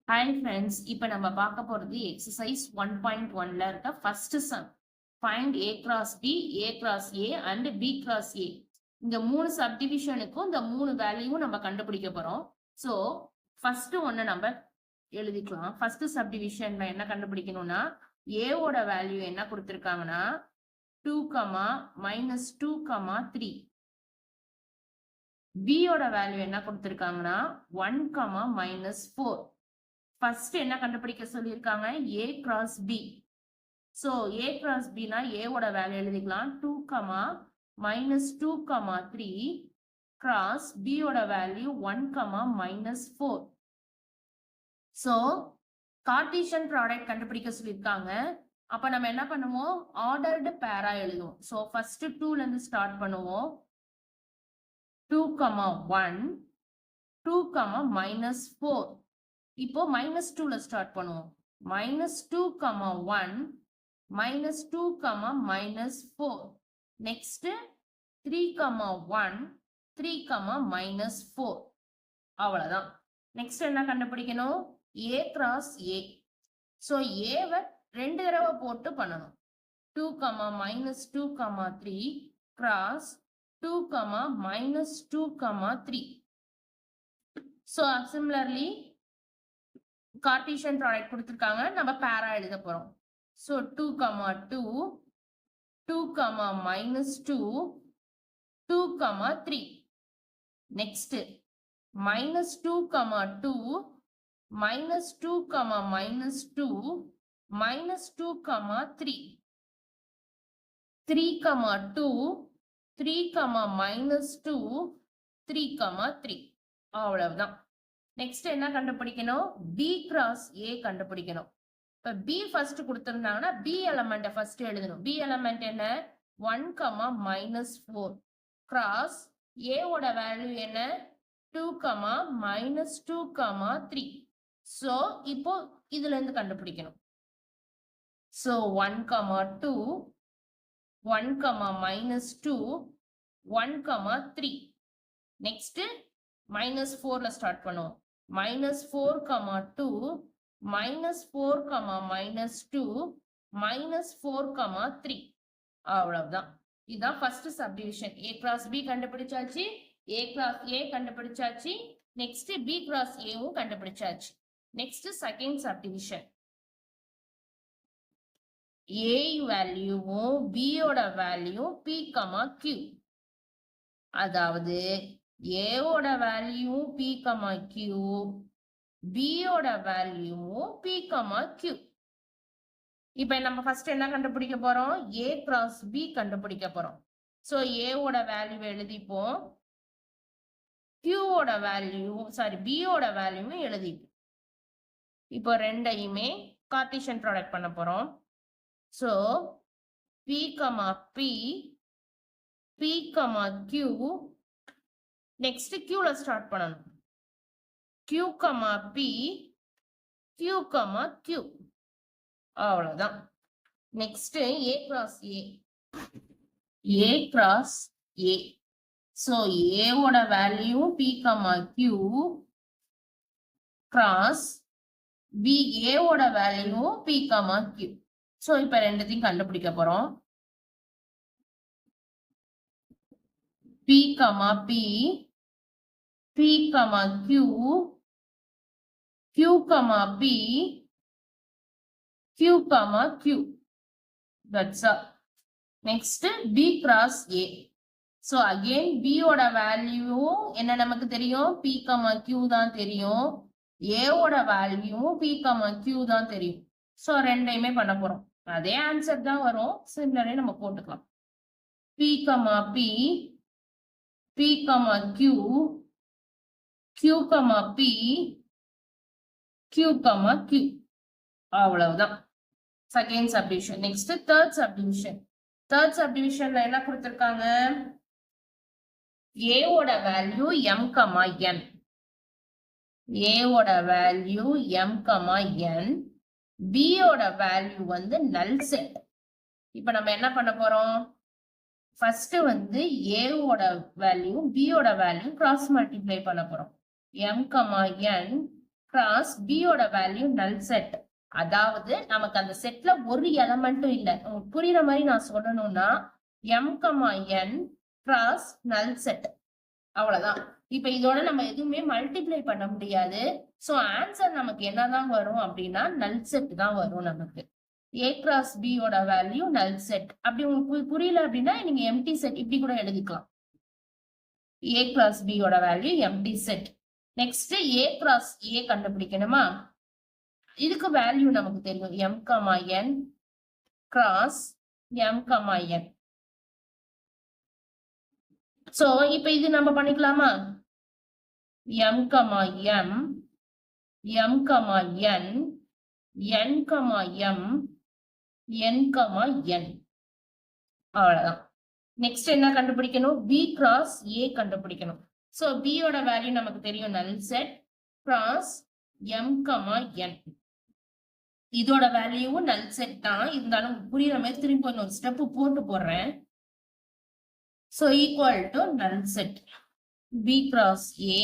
Hi friends, இப்போ நம்ம பார்க்க போகிறது எக்ஸசைஸ் 1.1ல இருக்க first sum. Find A cross B, A cross A and B cross A. இந்த மூணு சப்டிவிஷனுக்கும் இந்த மூணு வேல்யூவும் நம்ம கண்டுபிடிக்க போறோம். ஸோ ஃபர்ஸ்ட் ஒன்று நம்ம எழுதிக்கலாம். ஃபர்ஸ்ட் சப்டிவிஷன்ல என்ன கண்டுபிடிக்கணும்னா, ஏவோட வேல்யூ என்ன கொடுத்துருக்காங்கன்னா 2, -2, 3. பியோட வேல்யூ என்ன கொடுத்துருக்காங்கன்னா 1, -4. ஃபர்ஸ்ட் என்ன கண்டுபிடிக்க சொல்லியிருக்காங்க, A cross B. So A cross பினா ஏவோட வேல்யூ எழுதிக்கலாம் 2, -2, 3 கிராஸ் பியோட வேல்யூ 1, -4. ஸோ கார்ட்டீசியன் ப்ராடக்ட் கண்டுபிடிக்க சொல்லியிருக்காங்க. அப்ப நம்ம என்ன பண்ணுவோம், ஆர்டர்டு பேரா எழுதுவோம். ஸோ ஃபர்ஸ்ட் 2ல இருந்து ஸ்டார்ட் பண்ணுவோம். 2, 1, 2, -4. இப்போ -2ல ஸ்டார்ட் பண்ணுவோம். -2, 1, -2, -4. நெக்ஸ்ட் 3, 1, 3, -4. அவ்வளவுதான். நெக்ஸ்ட் என்ன கண்டுபிடிக்கணும், ஏ கிராஸ் ஏ. ஸோ ஏவை 2 தடவை போட்டு பண்ணணும். 2, -2, 3 cross 2, -2, 3. So similarly Cartesian product கொடுத்துருக்காங்க, நம்ம பேரா எழுத போறோம். ஸோ 2, 2, 2, -2, 2, 3. நெக்ஸ்ட் -2, 2, -2, -2, -2, 3. 3, 2, 3, -2, 3, 3. அவ்வளவுதான். நெக்ஸ்ட் என்ன கண்டுபிடிக்கணும், பி கிராஸ் ஏ கண்டுபிடிக்கணும். இப்ப பி ஃபர்ஸ்ட் கொடுத்திருந்தாங்கன்னா பி எலமெண்ட் ஃபர்ஸ்ட் எழுதணும். பி எலமெண்ட் என்ன, 1, -4 கிராஸ் ஏ ஓட வேல்யூ என்ன, 2, -2, 3. சோ இப்போ இதுல இருந்து கண்டுபிடிக்கணும். சோ 1, 2, 1, -2, 1, 3. நெக்ஸ்ட் -4ல ஸ்டார்ட் பண்ணுவோம். -4, 2, -4, -2, -4, 3. அவ்வளவுதான். இதுதான் ஃபர்ஸ்ட் சப்டிவிஷன். ஏ கிராஸ் பி கண்டுபிடிச்சாச்சு, ஏ கிராஸ் ஏ கண்டுபிடிச்சாச்சு, நெக்ஸ்ட் பி கிராஸ் ஏவும் கண்டுபிடிச்சாச்சு. Next second subdivision. ஏ வேல்யூவும் பியோட வேல்யூ பி, கியூ. அதாவது ஏவோட வேல்யூ பி, கியூ, பியோட வேல்யூ பி, கியூ. இப்ப நம்ம ஃபர்ஸ்ட் என்ன கண்டுபிடிக்க போறோம், ஏ கிராஸ் பி கண்டுபிடிக்க போறோம். சோ ஏவோட வேல்யூ எழுதிப்போம், கியூவோட வேல்யூ பியோட வேல்யூ எழுதிப்போம். இப்போ ரெண்டையுமே கார்ட்டீசியன் ப்ராடக்ட் பண்ண போறோம். So P, P, P, Q. Next கியூல ஸ்டார்ட் பண்ணணும். Q, P, Q, Q. அவ்வளவுதான். Next A cross A. A cross A. So A ஓட value P, Q cross B, A ஓட வேல்யூ P, Q. சோ இப்ப ரெண்டுத்தையும் கண்டுபிடிக்க போறோம். P, P, P, Q, Q, P, Q, Q. That's all. Next B cross A. So again B ஓட value என்ன நமக்கு தெரியும், P, Q தான் தெரியும். A ஓட வேல்யூ P, Q தான் தெரியும். So ரெண்டையுமே பண்ண போறோம். அதே ஆன்சர் தான் வரும், சிமிலரே நம்ம போட்டுக்கலாம். P, P, P, Q, Q, P, Q, Q. அவ்வளவுதான். Second subdivision. Next third subdivision. Third சப்டிவிஷன்ல என்ன கொடுத்திருக்காங்க, A ஓட வேல்யூ M, N. A ஓட வேல்யூ M, N. B ஓட வேல்யூ வந்து நல் செட். இப்ப நம்ம என்ன பண்ண போறோம், ஃபர்ஸ்ட் வந்து A ஓட வேல்யூ B ஓட வேல்யூ கிராஸ் மல்டிப்ளை பண்ண போறோம். M, N கிராஸ் b ஓட வேல்யூ நல் செட். அதாவது நமக்கு அந்த செட்ல ஒரு எலமெண்ட்டும் இல்ல. உங்களுக்கு புரியுற மாதிரி நான் சொல்லணும்னா m, n கிராஸ் நல் செட். அவ்வளவுதான். இப்ப இதோட நம்ம எதுவுமே மல்டிப்ளை பண்ண முடியாது. சோ ஆன்சர் நமக்கு என்னதான் வரும் அப்படின்னா நல் செட் தான் வரும் நமக்கு. a கிராஸ் b ஓட வேல்யூ நல் செட். அப்படி உங்களுக்கு புரியல அப்படின்னா நீங்க எம்டி செட் இப்படி கூட எழுதிக்கலாம். a கிராஸ் b ஓட value empty set. Next a cross a கண்டுபிடிக்கணுமா? இதுக்கு வேல்யூ நமக்கு தெரியும். m, n cross m, n. So இப்ப இது நம்ம பண்ணிக்கலாமா? m, m, m, n, n, m, n, n. அவ்வளவுதான். நெக்ஸ்ட் என்ன கண்டுபிடிக்கணும்? b கிராஸ் a கண்டுபிடிக்கணும். சோ b ஓட வேல்யூ நமக்கு தெரியும் நல் செட் கிராஸ் m, n. இதோட வேல்யூவும் நல் செட் தான். இருந்தாலும் புரியுற மாதிரி திரும்பி ஒரு ஸ்டெப் போட்டு போடுறேன். சோ ஈக்குவல் டு நல் செட் b கிராஸ் a.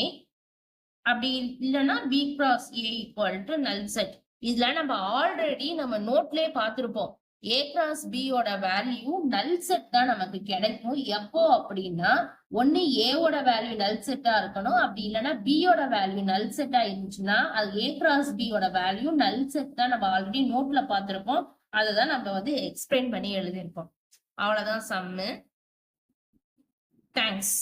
அப்படி இல்லைன்னா b cross a equal to நல் செட். இதுல நம்ம ஆல்ரெடி நம்ம நோட்லயே பார்த்திருப்போம். a கிராஸ் b ஓட வேல்யூ நல் செட் தான் நமக்கு கிடைக்கும். எப்போ அப்படின்னா ஒன்னு a ஓட வேல்யூ நல் செட்டா இருக்கணும். அப்படி இல்லைன்னா b ஓட வேல்யூ நல் செட்டா இருந்துச்சுன்னா அது a கிராஸ் b ஓட வேல்யூ நல் செட் தான் நம்ம ஆல்ரெடி நோட்ல பார்த்திருப்போம். அததான் நம்ம வந்து எக்ஸ்பிளைன் பண்ணி எழுதியிருப்போம். அவ்வளவுதான் சம்மு. தேங்க்ஸ்.